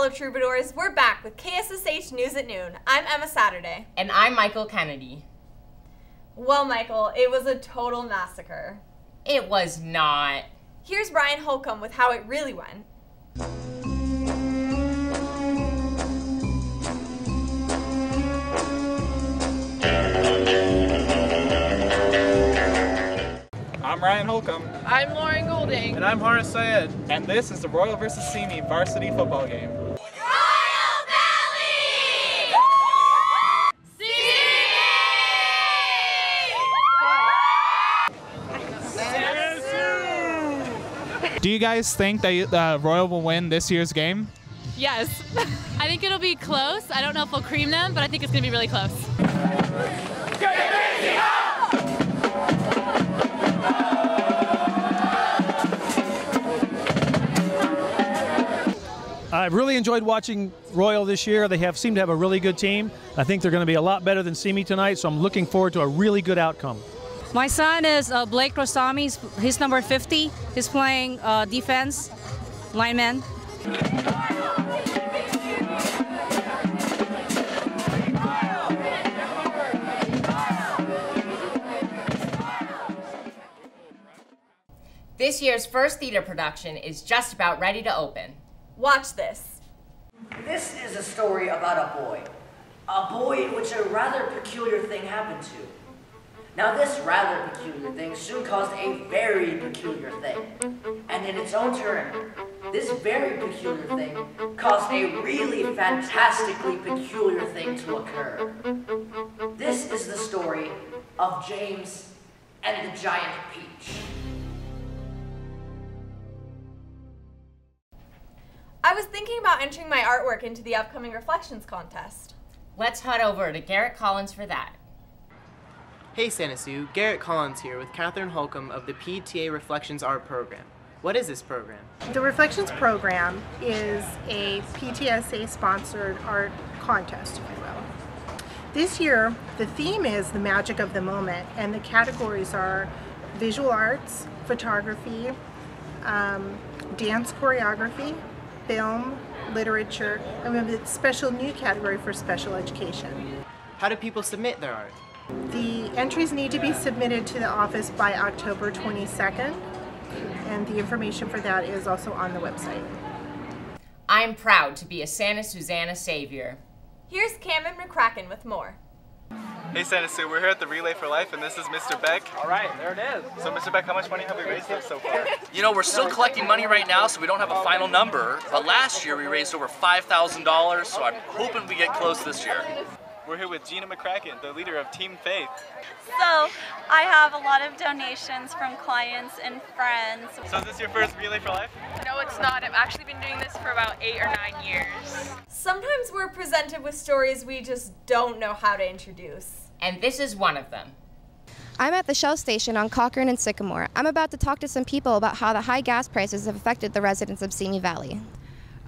fellow troubadours, we're back with KSSH News at Noon. I'm Emma Saturday. And I'm Michael Kennedy. Well, Michael, it was a total massacre. It was not. Here's Ryan Holcomb with how it really went. I'm Ryan Holcomb. I'm Lauren Golding. And I'm Horace Syed. And this is the Royal vs. Simi varsity football game. Royal Valley! Simi! Do you guys think that Royal will win this year's game? Yes. I think it'll be close. I don't know if we'll cream them, but I think it's going to be really close. I've really enjoyed watching Royal this year. They seem to have a really good team. I think they're going to be a lot better than Simi tonight, so I'm looking forward to a really good outcome. My son is Blake Rostami. He's number 50. He's playing defense, lineman. This year's first theater production is just about ready to open. Watch this. This is a story about a boy in which a rather peculiar thing happened to. Now this rather peculiar thing soon caused a very peculiar thing. And in its own turn, this very peculiar thing caused a really fantastically peculiar thing to occur. This is the story of James and the Giant Peach. I was thinking about entering my artwork into the upcoming Reflections contest. Let's head over to Garrett Collins for that. Hey Santa Sue, Garrett Collins here with Catherine Holcomb of the PTA Reflections Art Program. What is this program? The Reflections program is a PTSA-sponsored art contest, if you will. This year, the theme is the magic of the moment, and the categories are visual arts, photography, dance choreography, film, literature, and we have a special new category for special education. How do people submit their art? The entries need to be submitted to the office by October 22nd, and the information for that is also on the website. I'm proud to be a Santa Susana savior. Here's Cameron McCracken with more. Hey Santa Sue, we're here at the Relay for Life and this is Mr. Beck. All right, there it is. So Mr. Beck, how much money have we raised so far? You know, we're still collecting money right now, so we don't have a final number. But last year we raised over $5,000, so I'm hoping we get close this year. We're here with Gina McCracken, the leader of Team Faith. So, I have a lot of donations from clients and friends. So is this your first Relay for Life? No, it's not. I've actually been doing this for about 8 or 9 years. Sometimes we're presented with stories we just don't know how to introduce. And this is one of them. I'm at the Shell station on Cochrane and Sycamore. I'm about to talk to some people about how the high gas prices have affected the residents of Simi Valley.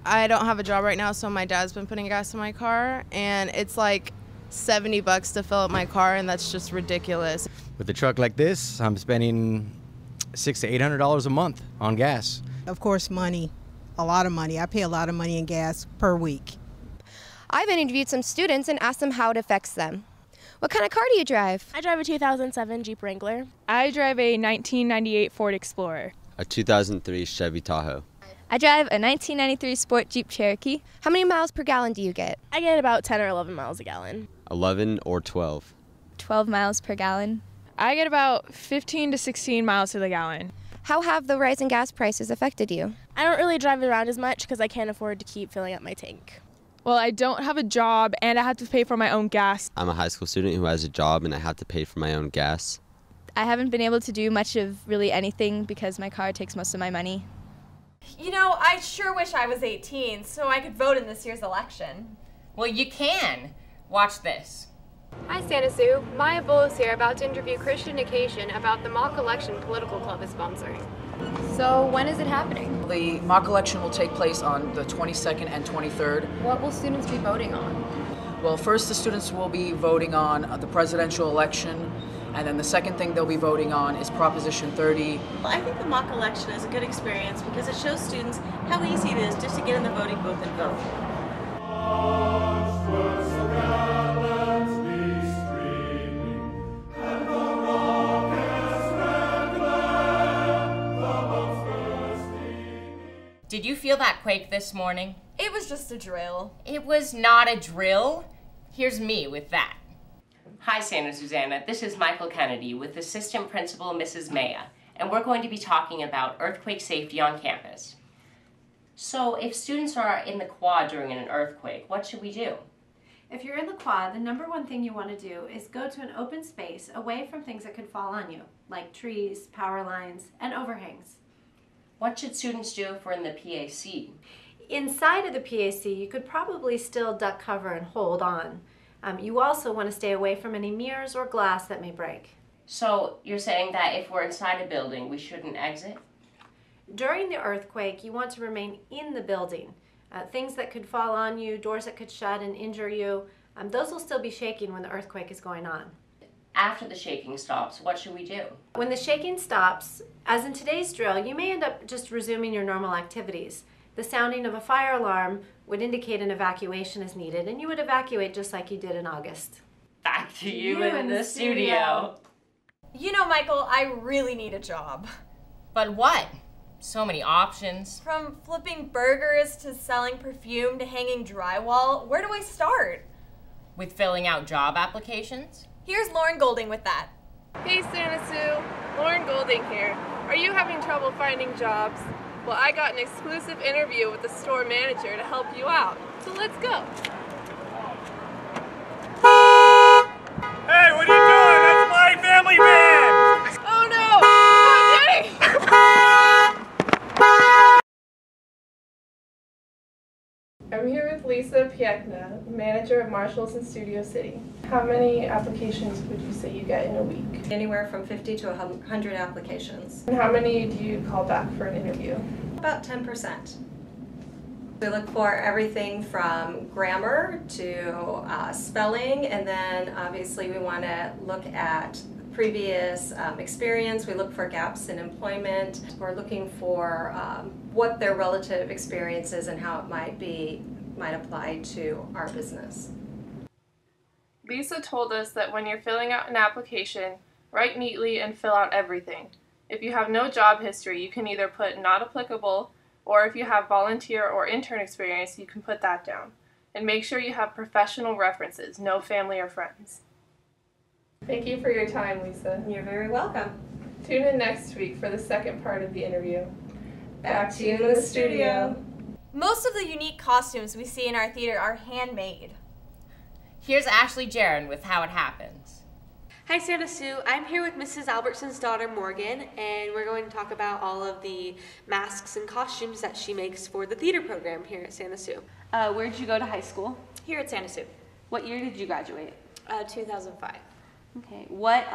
I don't have a job right now, so my dad's been putting gas in my car, and it's like $70 to fill up my car, and that's just ridiculous. With a truck like this, I'm spending $600 to $800 a month on gas. Of course, money. A lot of money. I pay a lot of money in gas per week. I've interviewed some students and asked them how it affects them. What kind of car do you drive? I drive a 2007 Jeep Wrangler. I drive a 1998 Ford Explorer. A 2003 Chevy Tahoe. I drive a 1993 Sport Jeep Cherokee. How many miles per gallon do you get? I get about 10 or 11 miles a gallon. 11 or 12. 12 miles per gallon. I get about 15 to 16 miles to the gallon. How have the rising gas prices affected you? I don't really drive around as much because I can't afford to keep filling up my tank. Well, I don't have a job and I have to pay for my own gas. I'm a high school student who has a job and I have to pay for my own gas. I haven't been able to do much of really anything because my car takes most of my money. You know, I sure wish I was 18 so I could vote in this year's election. Well, you can. Watch this. Hi Santa Sue, Maya Bullis here, about to interview Christian Occasion about the mock election Political Club is sponsoring. So when is it happening? The mock election will take place on the 22nd and 23rd. What will students be voting on? Well, first the students will be voting on the presidential election, and then the second thing they'll be voting on is Proposition 30. Well, I think the mock election is a good experience because it shows students how easy it is just to get in the voting booth and vote. Did you feel that quake this morning? It was just a drill. It was not a drill. Here's me with that. Hi, Santa Susana. This is Michael Kennedy with Assistant Principal Mrs. Maya, and we're going to be talking about earthquake safety on campus. So, if students are in the quad during an earthquake, what should we do? If you're in the quad, the number one thing you want to do is go to an open space away from things that could fall on you, like trees, power lines, and overhangs. What should students do if we're in the PAC? Inside of the PAC, you could probably still duck cover and hold on. You also want to stay away from any mirrors or glass that may break. So you're saying that if we're inside a building, we shouldn't exit? During the earthquake, you want to remain in the building. Things that could fall on you, doors that could shut and injure you, those will still be shaking when the earthquake is going on. After the shaking stops, what should we do? When the shaking stops, as in today's drill, you may end up just resuming your normal activities. The sounding of a fire alarm would indicate an evacuation is needed, and you would evacuate just like you did in August. Back to you in the studio. You know, Michael, I really need a job. But what? So many options. From flipping burgers to selling perfume to hanging drywall, where do I start? With filling out job applications? Here's Lauren Golding with that. Hey Santa Sue, Lauren Golding here. Are you having trouble finding jobs? Well, I got an exclusive interview with the store manager to help you out. So let's go. Hey, what are you doing? That's my family band! Oh no! Not kidding! I'm here with Lisa Piekna, manager of Marshalls in Studio City. How many applications would you say you get in a week? Anywhere from 50 to 100 applications. And how many do you call back for an interview? About 10%. We look for everything from grammar to spelling, and then obviously we want to look at previous experience. We look for gaps in employment. We're looking for what their relative experience is and how it might apply to our business. Lisa told us that when you're filling out an application, write neatly and fill out everything. If you have no job history, you can either put not applicable, or if you have volunteer or intern experience, you can put that down. And make sure you have professional references, no family or friends. Thank you for your time, Lisa. You're very welcome. Tune in next week for the second part of the interview. Back to you in the studio. Most of the unique costumes we see in our theater are handmade. Here's Ashley Jaron with how it happens. Hi Santa Sue, I'm here with Mrs. Albertson's daughter Morgan, and we're going to talk about all of the masks and costumes that she makes for the theater program here at Santa Sue. Where did you go to high school? Here at Santa Sue. What year did you graduate? 2005. Okay, what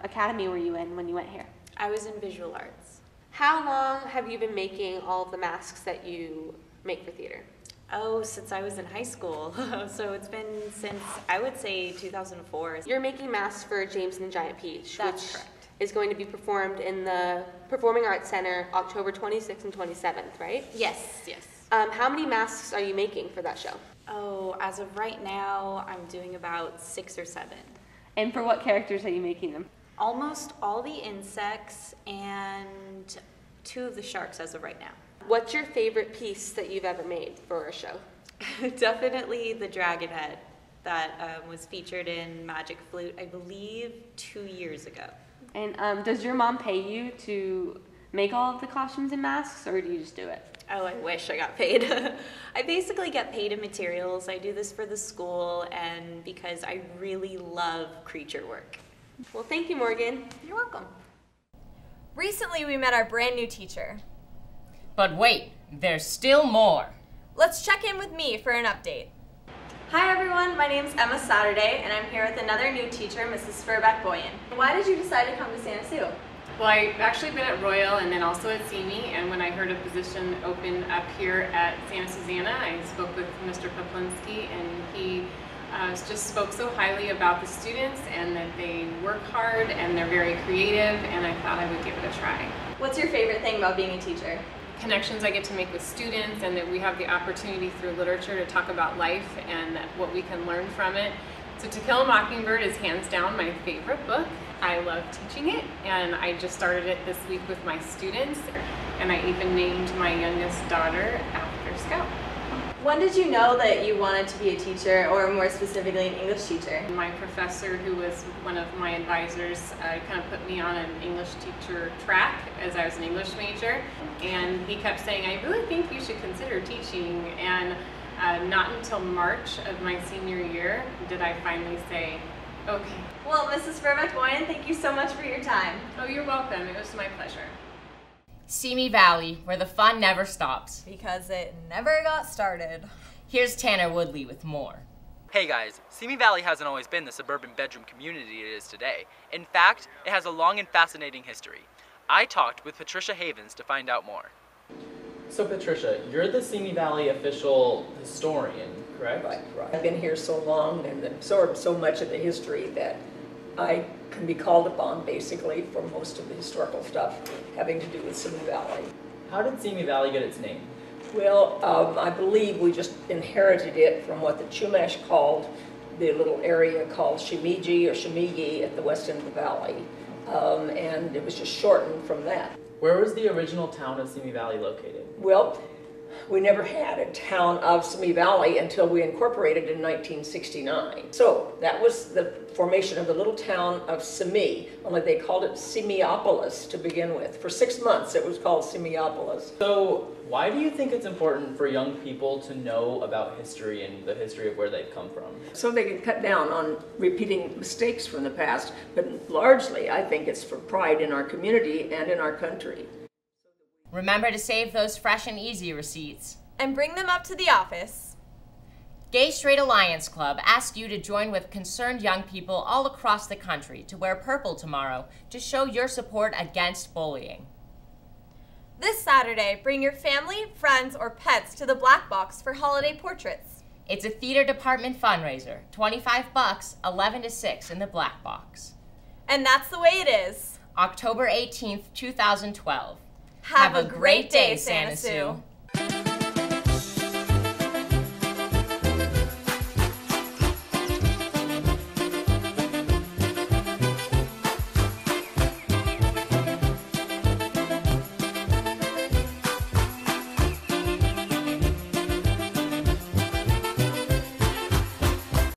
academy were you in when you went here? I was in visual arts. How long have you been making all of the masks that you make for theater? Oh, since I was in high school. So it's been since, I would say, 2004. You're making masks for James and the Giant Peach, That's which correct. is going to be performed in the Performing Arts Center October 26th and 27th, right? Yes, yes. How many masks are you making for that show? Oh, as of right now, I'm doing about 6 or 7. And for what characters are you making them? Almost all the insects and 2 of the sharks as of right now. What's your favorite piece that you've ever made for a show? Definitely the dragon head that was featured in Magic Flute, I believe, 2 years ago. And does your mom pay you to make all of the costumes and masks, or do you just do it? Oh, I wish I got paid. I basically get paid in materials. I do this for the school and because I really love creature work. Well, thank you, Morgan. You're welcome. Recently, we met our brand new teacher. But wait, there's still more. Let's check in with me for an update. Hi everyone, my name's Emma Saturday, and I'm here with another new teacher, Mrs. Furbeck Boyan. Why did you decide to come to Santa Sue? Well, I've actually been at Royal and then also at Simi, and when I heard a position open up here at Santa Susana, I spoke with Mr. Poplinski, and he just spoke so highly about the students and that they work hard and they're very creative, and I thought I would give it a try. What's your favorite thing about being a teacher? connections I get to make with students, and that we have the opportunity through literature to talk about life and what we can learn from it. So To Kill a Mockingbird is hands down my favorite book. I love teaching it, and I just started it this week with my students, and I even named my youngest daughter after Scout. When did you know that you wanted to be a teacher, or more specifically an English teacher? My professor, who was one of my advisors, kind of put me on an English teacher track as I was an English major, and he kept saying, I really think you should consider teaching, and not until March of my senior year did I finally say, okay. Well, Mrs. Spurbeck-Boyen, thank you so much for your time. Oh, you're welcome. It was my pleasure. Simi Valley, where the fun never stops. Because it never got started. Here's Tanner Woodley with more. Hey guys, Simi Valley hasn't always been the suburban bedroom community it is today. In fact, it has a long and fascinating history. I talked with Patricia Havens to find out more. So Patricia, you're the Simi Valley official historian, correct? Right. I've been here so long and absorbed so much of the history that I can be called upon basically for most of the historical stuff having to do with Simi Valley. How did Simi Valley get its name? Well, I believe we just inherited it from what the Chumash called the little area called Shemigi or Shemigi at the west end of the valley, and it was just shortened from that. Where was the original town of Simi Valley located? Well, we never had a town of Simi Valley until we incorporated in 1969. So that was the formation of the little town of Simi, only they called it Simiopolis to begin with. For 6 months it was called Simiopolis. So why do you think it's important for young people to know about history and the history of where they've come from? So they can cut down on repeating mistakes from the past, but largely I think it's for pride in our community and in our country. Remember to save those fresh and easy receipts. And bring them up to the office. Gay Straight Alliance Club asks you to join with concerned young people all across the country to wear purple tomorrow to show your support against bullying. This Saturday, bring your family, friends, or pets to the Black Box for holiday portraits. It's a theater department fundraiser. $25, 11 to 6 in the Black Box. And that's the way it is. October 18th, 2012. Have a great day, Santa Sue.